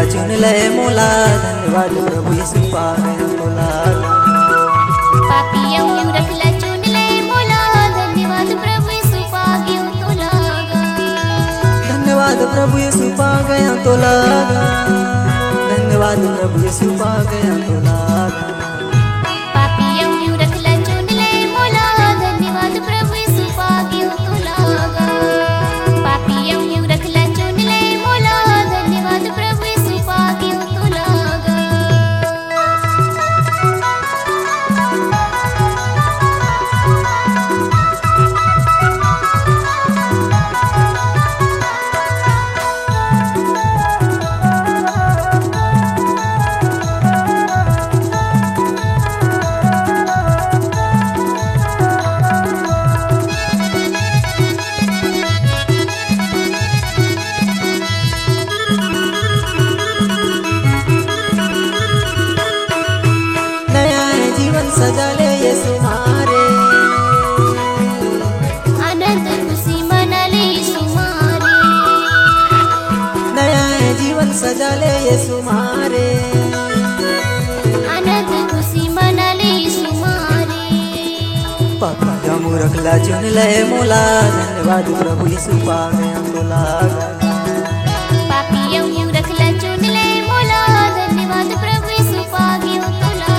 चुन ले मोला, धन्यवाद प्रभु यीशु पा गया तोला। पापियों रखला चुन ले मोला, धन्यवाद प्रभु यीशु पा गया तोला। धन्यवाद प्रभु यीशु पा गया तोला, धन्यवाद प्रभु यीशु पा गया तोला। पापियों रखला चुन ले मोला, धन्यवाद प्रभु यीशु पा गया तोला। पापियों रखला चुन ले मोला, धन्यवाद प्रभु यीशु पा गया तोला। सजा ले यीशु मारे, आनंद खुशी मना ले यीशु मारे। नया जीवन सजा ले यीशु मारे, आनंद खुशी मना ले यीशु मारे। पापिया मूरखला चुन ले मोला, धन्यवाद प्रभु यीशु पा गया तोला। पापियों रखला चुन ले मोला, धन्यवाद प्रभु यीशु पा गया तोला।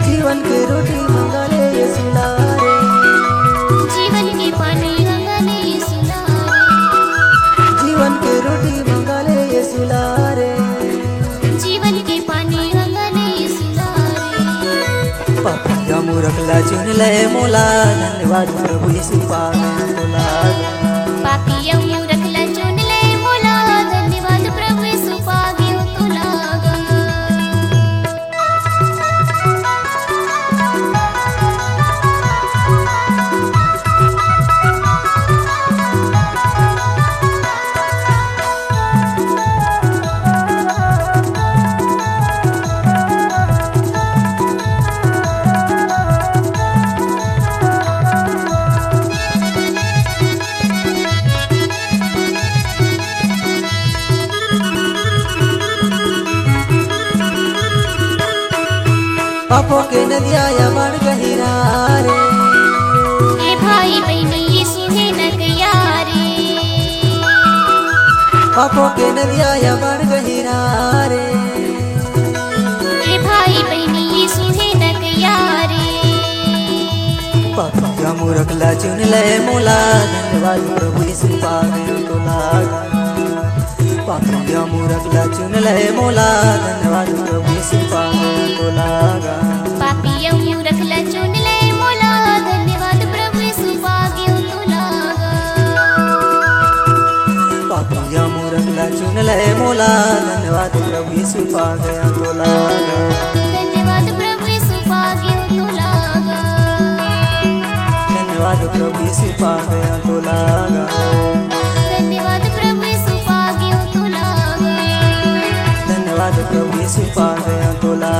जीवन की रोटी मंगा ले यीशु लारे, जीवन के पानी मंगा ले यीशु लारे। जीवन की रोटी मंगा ले यीशु लारे। जीवन के पानी मंगा ले यीशु लारे। पापिया मूरखला चुन ले मोला, धन्यवाद प्रभु यीशु पा गया तोला। पापियों रखला चुन ले मोला, धन्यवाद प्रभु यीशु पा गया तोला। पापों के नदिया या बढ़ गहिरा रे, ए भाई बहनी यीशु है न कयारे। पापों के नदिया या बढ़ गहिरा रे। ए भाई बहनी यीशु है न कयारे। पापिया मूरखला चुन ले मोला, धन्यवाद प्रभु यीशु पा गया तोला। पापिया मूरखला चुन ले मोला, धन्यवाद प्रभु यीशु पा गया तोला। पापियों रखला चुन ले मोला, धन्यवाद प्रभु यीशु पा गया तोला। पापिया मूरखला चुन ले मोला, धन्यवाद प्रभु यीशु पा गया तोला। धन्यवाद प्रभु यीशु पा गया तोला। धन्यवाद प्रभु यीशु पा गया तोला। धन्यवाद प्रभु यीशु पा गया तोला। धन्यवाद प्रभु यीशु पा गया तोला।